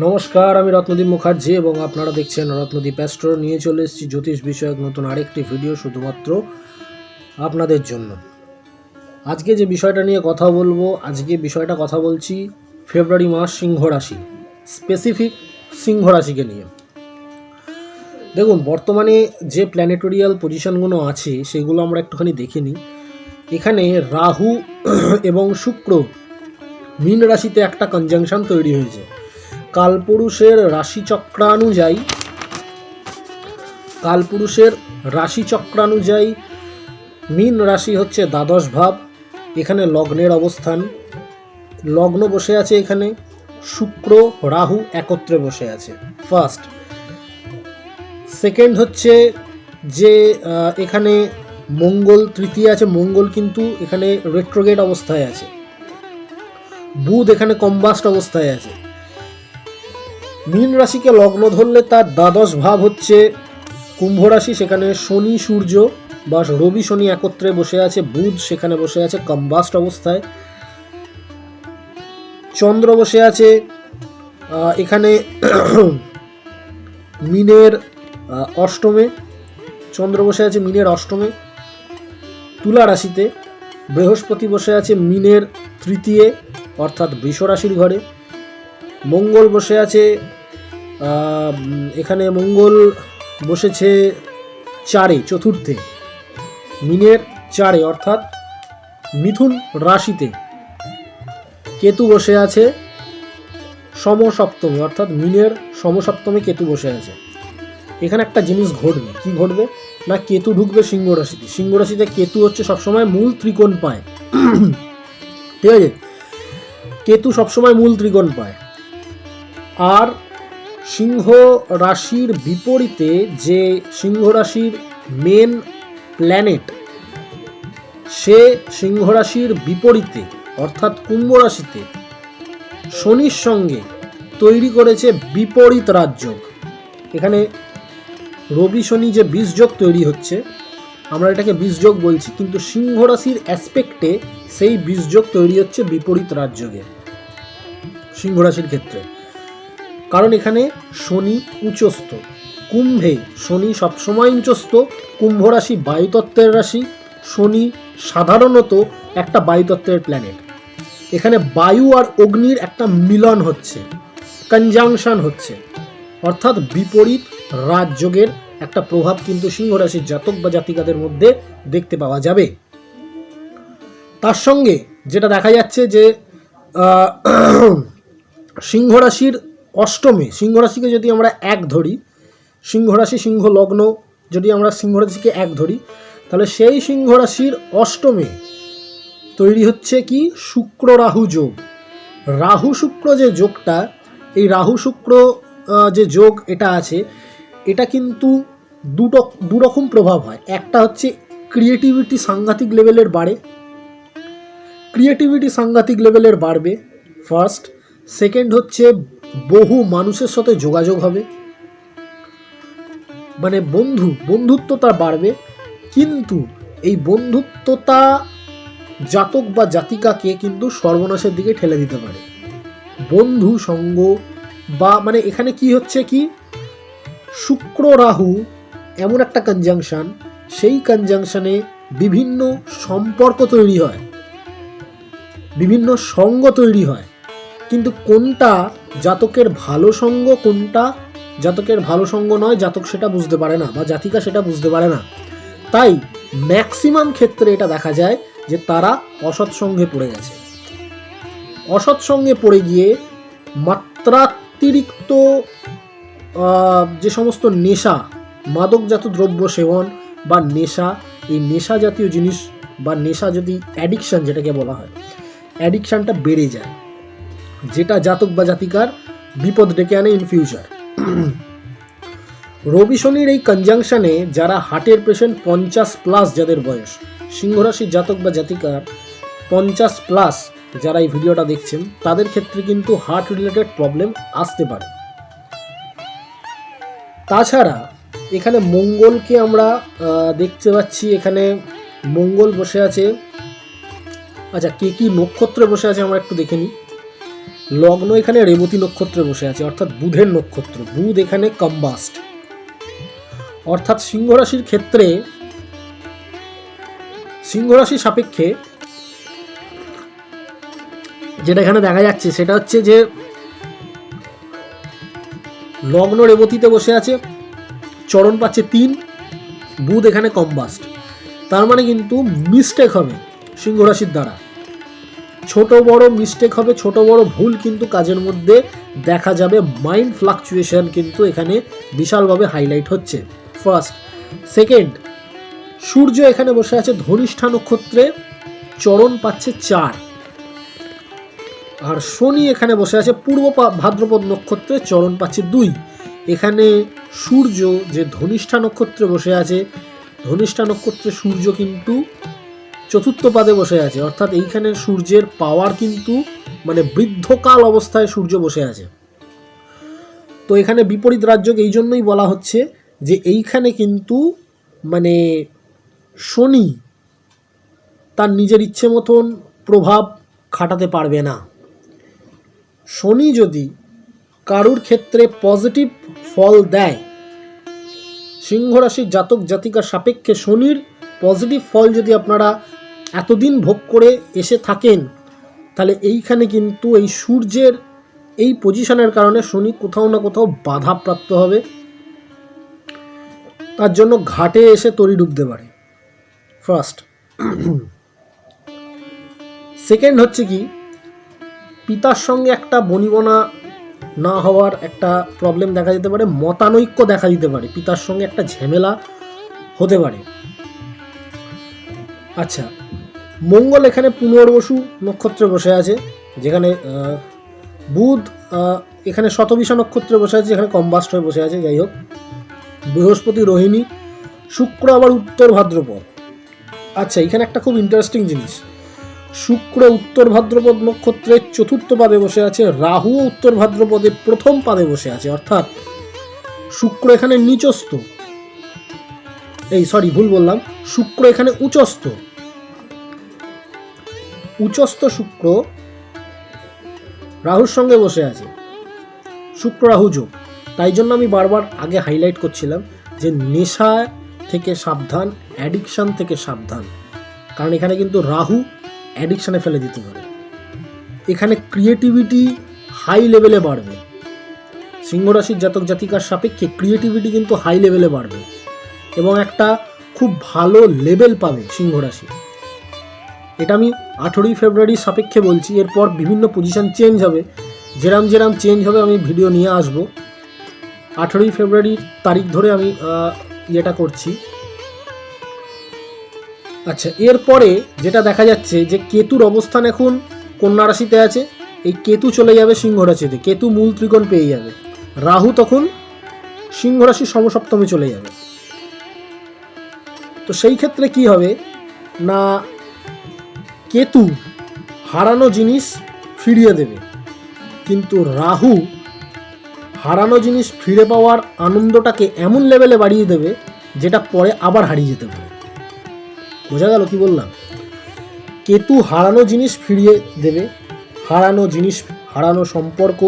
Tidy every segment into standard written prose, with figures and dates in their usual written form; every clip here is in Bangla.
নমস্কার, আমি রত্নদীপ মুখার্জি এবং আপনারা দেখছেন রত্নদীপ অ্যাস্ট্রো। নিয়ে চলে এসেছি জ্যোতিষ বিষয়ক নতুন আরেকটি ভিডিও শুধুমাত্র আপনাদের জন্য। আজকে যে বিষয়টা নিয়ে কথা বলবো, কথা বলছি ফেব্রুয়ারি মাস সিংহ রাশি, স্পেসিফিক সিংহ রাশিকে নিয়ে। দেখুন, বর্তমানে যে প্ল্যানেটোরিয়াল পজিশনগুলো আছে সেগুলো আমরা একটুখানি দেখে নিই। এখানে রাহু এবং শুক্র মীন রাশিতে একটা কনজাংশন তৈরি হয়েছে। কালপুরুষের রাশিচক্রানুযায়ী মীন রাশি হচ্ছে দ্বাদশ ভাব। এখানে লগ্নের অবস্থান, লগ্ন বসে আছে, এখানে শুক্র রাহু একত্রে বসে আছে। ফার্স্ট। সেকেন্ড হচ্ছে যে এখানে মঙ্গল তৃতীয় আছে, মঙ্গল কিন্তু এখানে রেট্রোগেট অবস্থায় আছে। বুধ এখানে কম্বাস্ট অবস্থায় আছে। মীন রাশিকে লগ্ন ধরলে তার দ্বাদশ ভাব হচ্ছে কুম্ভ রাশি, সেখানে শনি সূর্য বা রবি শনি একত্রে বসে আছে। বুধ সেখানে বসে আছে কম্বাস্ট অবস্থায়। চন্দ্র বসে আছে এখানে মীনের অষ্টমে, তুলা রাশিতে। বৃহস্পতি বসে আছে মীনের তৃতীয় অর্থাৎ বৃষ রাশির ঘরে। মঙ্গল বসে আছে এখানে মঙ্গল বসেছে চতুর্থে, মীনের চারে অর্থাৎ মিথুন রাশিতে। কেতু বসে আছে সমসপ্তমে অর্থাৎ মীনের সমসপ্তমে কেতু বসে আছে। এখানে একটা জিনিস ঘটবে, কি ঘটবে না, কেতু ঢুকবে সিংহ রাশিতে। সিংহ রাশিতে কেতু হচ্ছে সবসময় মূল ত্রিকোণ পায়, ঠিক আছে? কেতু সবসময় মূল ত্রিকোণ পায়। আর সিংহ রাশির বিপরীতে যে সিংহ রাশির মেন প্ল্যানেট, সে সিংহ রাশির বিপরীতে অর্থাৎ কুম্ভ রাশিতে শনির সঙ্গে তৈরি করেছে বিপরীত রাজযোগ। এখানে রবি শনি যে বীজযোগ তৈরি হচ্ছে, আমরা এটাকে বীজযোগ বলছি, কিন্তু সিংহ রাশির অ্যাসপেক্টে সেই বীজযোগ তৈরি হচ্ছে বিপরীত রাজযোগে সিংহ রাশির ক্ষেত্রে। কারণ এখানে শনি উচ্চস্থ, কুম্ভে শনি সবসময় উচ্চস্থ। কুম্ভ রাশি বায়ুতত্ত্বের রাশি, শনি সাধারণত একটা বায়ুতত্ত্বের প্ল্যানেট। এখানে বায়ু আর অগ্নির একটা মিলন হচ্ছে, কনজাংশন হচ্ছে, অর্থাৎ বিপরীত রাজযোগের একটা প্রভাব কিন্তু সিংহ রাশির জাতক বা জাতিকাদের মধ্যে দেখতে পাওয়া যাবে। তার সঙ্গে যেটা দেখা যাচ্ছে যে সিংহ রাশির অষ্টমে, সিংহ রাশিকে যদি আমরা এক ধরি, সিংহ রাশি সিংহ লগ্ন যদি আমরা সিংহ রাশিকে এক ধরি, তাহলে সেই সিংহ রাশির অষ্টমে তৈরি হচ্ছে কি শুক্র রাহু যোগ। রাহু শুক্র যে যোগটা, এই রাহু শুক্র যে যোগ এটা আছে, এটা কিন্তু দুরকম প্রভাব হয়। একটা হচ্ছে ক্রিয়েটিভিটি সাংঘাতিক লেভেলের বাড়বে ফার্স্ট। সেকেন্ড হচ্ছে বহু মানুষের সাথে যোগাযোগ হবে, মানে বন্ধুত্বতা বাড়বে। কিন্তু এই বন্ধুত্বতা জাতক বা জাতিকাকে কিন্তু সর্বনাশের দিকে ঠেলে দিতে পারে। বন্ধু সঙ্গ বা মানে এখানে কি হচ্ছে কি, শুক্র রাহু এমন একটা কনজাংশন, সেই কনজাংশনে বিভিন্ন সম্পর্ক তৈরি হয়, বিভিন্ন সঙ্গ তৈরি হয়, কিন্তু কোনটা জাতকের ভালো সঙ্গ, কোনটা জাতকের ভালো সঙ্গ নয়, জাতক সেটা বুঝতে পারে না বা জাতিকা সেটা বুঝতে পারে না। তাই ম্যাক্সিমাম ক্ষেত্রে এটা দেখা যায় যে তারা অসৎসঙ্গে পড়ে গেছে। অসৎসঙ্গে পড়ে গিয়ে মাত্রাতিরিক্ত যে সমস্ত নেশা, মাদকজাত দ্রব্য সেবন বা নেশা, এই নেশা জাতীয় জিনিস বা নেশা যদি অ্যাডিকশান যেটাকে বলা হয়, অ্যাডিকশানটা বেড়ে যায়, যেটা জাতক বা জাতিকার বিপদ ডেকে আনে ইন ফিউচার। রবি শনির এই কনজাংশনে যারা হার্টের পেশেন্ট 50+ যাদের বয়স, সিংহ রাশির জাতক বা জাতিকার 50+ যারা এই ভিডিওটা দেখছেন, তাদের ক্ষেত্রে কিন্তু হার্ট রিলেটেড প্রবলেম আসতে পারে। তাছাড়া এখানে মঙ্গলকে আমরা দেখতে পাচ্ছি, এখানে মঙ্গল বসে আছে। আচ্ছা, কে কি নক্ষত্রে বসে আছে আমরা একটু দেখে নিই। লগ্ন এখানে রেবতী নক্ষত্রে বসে আছে, অর্থাৎ বুধের নক্ষত্র। বুধ এখানে কম্বাস্ট, অর্থাৎ সিংহ রাশির ক্ষেত্রে, সিংহ রাশির সাপেক্ষে যেটা এখানে দেখা যাচ্ছে সেটা হচ্ছে যে লগ্ন রেবতীতে বসে আছে, চরণ পাচ্ছে 3, বুধ এখানে কম্বাস্ট। তার মানে কিন্তু মিস্টেক হবে সিংহ রাশির দ্বারা, ছোট বড় মিস্টেক হবে, ছোট বড় ভুল কিন্তু কাজের মধ্যে দেখা যাবে। মাইন্ড ফ্লাকচুয়েশন কিন্তু এখানে বিশালভাবে হাইলাইট হচ্ছে, ফার্স্ট। সেকেন্ড, সূর্য এখানে বসে আছে ধনিষ্ঠা নক্ষত্রে, চরণ পাচ্ছে 4, আর শনি এখানে বসে আছে পূর্ব ভাদ্রপদ নক্ষত্রে, চরণ পাচ্ছে 2। এখানে সূর্য যে ধনিষ্ঠা নক্ষত্রে বসে আছে, ধনিষ্ঠা নক্ষত্রে সূর্য কিন্তু চতুর্থ পাদে বসে আছে, অর্থাৎ এইখানে সূর্যের পাওয়ার কিন্তু মানে বৃদ্ধকাল অবস্থায় সূর্য বসে আছে। তো এখানে বিপরীত রাজ্যক এই জন্যই বলা হচ্ছে যে এইখানে কিন্তু মানে শনি তার নিজের ইচ্ছে মতন প্রভাব খাটাতে পারবে না। শনি যদি কারুর ক্ষেত্রে পজিটিভ ফল দেয়, সিংহ রাশির জাতক জাতিকার সাপেক্ষে শনির পজিটিভ ফল যদি আপনারা এতদিন ভোগ করে এসে থাকেন, তাহলে এইখানে কিন্তু এই সূর্যের এই পজিশনের কারণে শনি কোথাও না কোথাও বাধাপ্রাপ্ত হবে, তার জন্য ঘাটে এসে তরি ডুবতে পারে, ফার্স্ট। সেকেন্ড হচ্ছে কি, পিতার সঙ্গে একটা বনিবনা না হওয়ার একটা প্রবলেম দেখা যেতে পারে, মতানৈক্য দেখা দিতে পারে, পিতার সঙ্গে একটা ঝামেলা হতে পারে। আচ্ছা, মঙ্গল এখানে পুনর্বসু নক্ষত্রে বসে আছে, যেখানে বুধ এখানে শতবিশা নক্ষত্রে বসে আছে, যেখানে কম্বাস্ট হয়ে বসে আছে। যাই হোক, বৃহস্পতি রোহিণী, শুক্র আবার উত্তর ভাদ্রপদ। আচ্ছা, এখানে একটা খুব ইন্টারেস্টিং জিনিস, শুক্র উত্তর ভাদ্রপদ নক্ষত্রের চতুর্থ পাদে বসে আছে, রাহু উত্তর ভাদ্রপদে প্রথম পাদে বসে আছে, অর্থাৎ শুক্র এখানে নিচস্থ, ভুল বললাম, শুক্র এখানে উচ্চস্থ। উচ্চস্থ শুক্র রাহুর সঙ্গে বসে আছে, শুক্র রাহু যোগ। তাই জন্য আমি বারবার আগে হাইলাইট করছিলাম যে নেশা থেকে সাবধান, অ্যাডিকশান থেকে সাবধান, কারণ এখানে কিন্তু রাহু অ্যাডিকশানে ফেলে দিতে পারে। এখানে ক্রিয়েটিভিটি হাই লেভেলে বাড়বে, সিংহ রাশির জাতক জাতিকার সাপেক্ষে ক্রিয়েটিভিটি কিন্তু হাই লেভেলে বাড়বে এবং একটা খুব ভালো লেভেল পাবে সিংহ রাশি। এটা আমি 18ই ফেব্রুয়ারির সাপেক্ষে বলছি, এরপর বিভিন্ন পজিশন চেঞ্জ হবে, যেরাম চেঞ্জ হবে আমি ভিডিও নিয়ে আসবো। 18ই ফেব্রুয়ারির তারিখ ধরে আমি এটা করছি। আচ্ছা, এরপরে যেটা দেখা যাচ্ছে যে কেতুর অবস্থান এখন কন্যা রাশিতে আছে, এই কেতু চলে যাবে সিংহ রাশিতে, কেতু মূল ত্রিকোণ পেয়ে যাবে, রাহু তখন সিংহ রাশির সমসপ্তমে চলে যাবে। তো সেই ক্ষেত্রে কি হবে না, কেতু হারানো জিনিস ফিরিয়ে দেবে, কিন্তু রাহু হারানো জিনিস ফিরে পাওয়ার আনন্দটাকে এমন লেভেলে বাড়িয়ে দেবে যেটা পরে আবার হারিয়ে যেতে পারে। বোঝা গেল কি বললাম? কেতু হারানো জিনিস ফিরিয়ে দেবে, হারানো জিনিস, হারানো সম্পর্ক,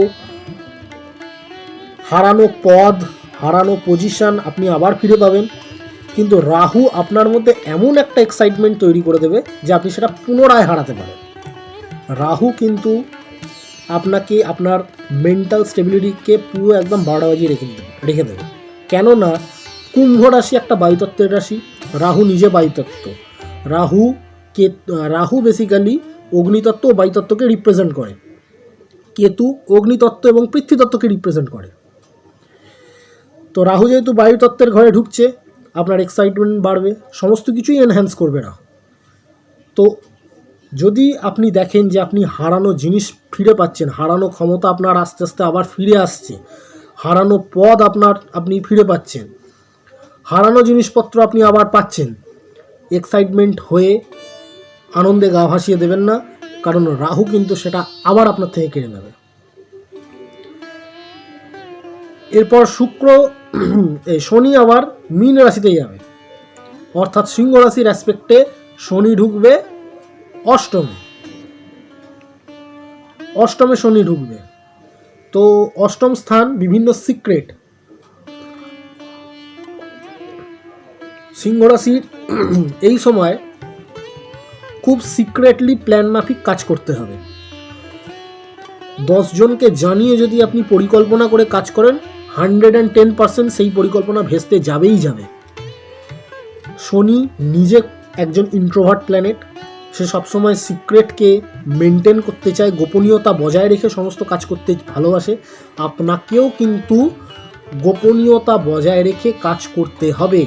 হারানো পদ, হারানো পজিশন আপনি আবার ফিরে পাবেন, কিন্তু রাহু আপনার মধ্যে এমন একটা এক্সাইটমেন্ট তৈরি করে দেবে যে আপনি সেটা পুনরায় হারাতে পারেন। রাহু কিন্তু আপনাকে আপনার মেন্টাল স্টেবিলিটিকে পুরো একদম 12টা বাজিয়ে রেখে দেবে। কেননা কুম্ভ রাশি একটা বায়ুতত্ত্বের রাশি, রাহু নিজে বায়ুতত্ত্ব। রাহু বেসিক্যালি অগ্নিতত্ত্ব ও বায়ুতত্ত্বকে রিপ্রেজেন্ট করে, কেতু অগ্নিতত্ত্ব এবং পৃথ্বীতত্ত্বকে রিপ্রেজেন্ট করে। তো রাহু যেহেতু বায়ুতত্ত্বের ঘরে ঢুকছে, আপনার এক্সাইটমেন্ট বাড়বে, সমস্ত কিছুই এনহ্যান্স করবে না। তো যদি আপনি দেখেন যে আপনি হারানো জিনিস ফিরে পাচ্ছেন, হারানো ক্ষমতা আপনার আস্তে আস্তে আবার ফিরে আসছে, হারানো পদ আপনি ফিরে পাচ্ছেন, হারানো জিনিসপত্র আপনি আবার পাচ্ছেন, এক্সাইটমেন্ট হয়ে আনন্দে গা ভাসিয়ে দেবেন না, কারণ রাহু কিন্তু সেটা আবার আপনার থেকে কেড়ে নেবে। এরপর শনি আবার মীন রাশিতে যাবে, অর্থাৎ সিংহ রাশির অ্যাসপেক্টে শনি ঢুকবে অষ্টমে। অষ্টমে শনি ঢুকবে, তো অষ্টম স্থান বিভিন্ন সিক্রেট। সিংহ রাশির এই সময় খুব সিক্রেটলি প্ল্যান মাফিক কাজ করতে হবে। 10 জনকে জানিয়ে যদি আপনি পরিকল্পনা করে কাজ করেন 110% সেই পরিকল্পনা ভেস্তে যাবেই যাবে। শনি নিজে একজন ইন্ট্রোভার্ট প্ল্যানেট, সে সবসময় সিক্রেটকে মেনটেন করতে চায়, গোপনীয়তা বজায় রেখে সমস্ত কাজ করতে ভালোবাসে। আপনাকেও কিন্তু গোপনীয়তা বজায় রেখে কাজ করতে হবে।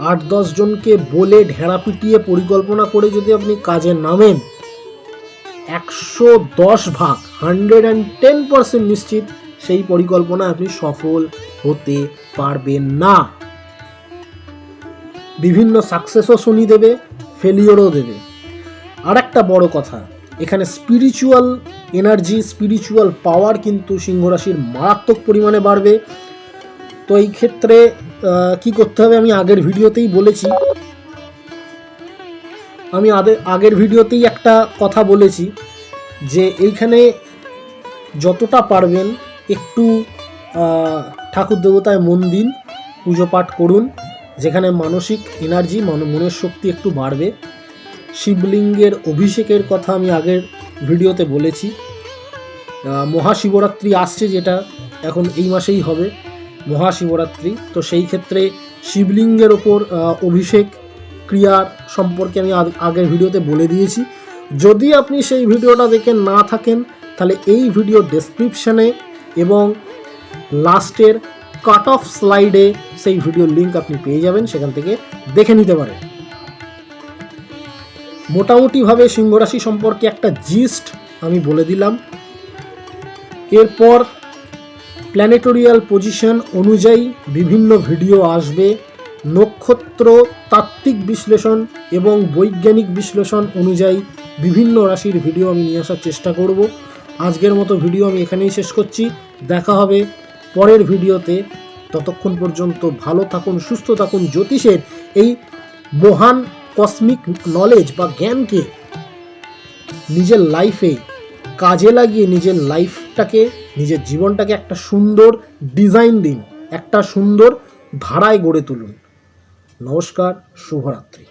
8-10 জনকে বলে ঢেঁড়া পিটিয়ে পরিকল্পনা করে যদি আপনি কাজে নামেন 110 ভাগ 110% নিশ্চিত সেই পরিকল্পনা আপনি সফল হতে পারবেন না। বিভিন্ন সাকসেসও শনি দেবে, ফেলিওরও দেবে। আর একটা বড় কথা, এখানে স্পিরিচুয়াল এনার্জি, স্পিরিচুয়াল পাওয়ার কিন্তু সিংহ রাশির মারাত্মক পরিমাণে বাড়বে। তো এই ক্ষেত্রে কি করতে হবে আমি আগের ভিডিওতেই বলেছি। আগের ভিডিওতেই একটা কথা বলেছি যে এইখানে যতটা পারবেন একটু ঠাকুর দেবতায় মন দিন, পুজো পাঠ করুন, যেখানে মানসিক এনার্জি মনের শক্তি একটু বাড়বে। শিবলিঙ্গের অভিষেকের কথা আমি আগের ভিডিওতে বলেছি। মহাশিবরাত্রি আসছে, যেটা এখন এই মাসেই হবে মহাশিবরাত্রি। তো সেই ক্ষেত্রে শিবলিঙ্গের ওপর অভিষেক ক্রিয়ার সম্পর্কে আমি আগের ভিডিওতে বলে দিয়েছি। যদি আপনি সেই ভিডিওটা দেখে না থাকেন তাহলে এই ভিডিও ডেসক্রিপশানে এবং লাস্টের কাট অফ স্লাইডে সেই ভিডিওর লিঙ্ক আপনি পেয়ে যাবেন, সেখান থেকে দেখে নিতে পারেন। মোটামুটিভাবে সিংহ রাশি সম্পর্কে একটা জিস্ট আমি বলে দিলাম। এরপর প্ল্যানেটোরিয়াল পজিশন অনুযায়ী বিভিন্ন ভিডিও আসবে, নক্ষত্র তাত্ত্বিক বিশ্লেষণ এবং বৈজ্ঞানিক বিশ্লেষণ অনুযায়ী বিভিন্ন রাশির ভিডিও আমি নিয়ে আসার চেষ্টা করব। আজকের মতো ভিডিও আমি এখানেই শেষ করছি, দেখা হবে পরের ভিডিওতে। ততক্ষণ পর্যন্ত ভালো থাকুন, সুস্থ থাকুন। জ্যোতিষের এই মহান কসমিক নলেজ বা জ্ঞানকে নিজের লাইফে কাজে লাগিয়ে নিজের লাইফটাকে, নিজের জীবনটাকে একটা সুন্দর ডিজাইন দিন, একটা সুন্দর ধারায় গড়ে তুলুন। নমস্কার, শুভরাত্রি।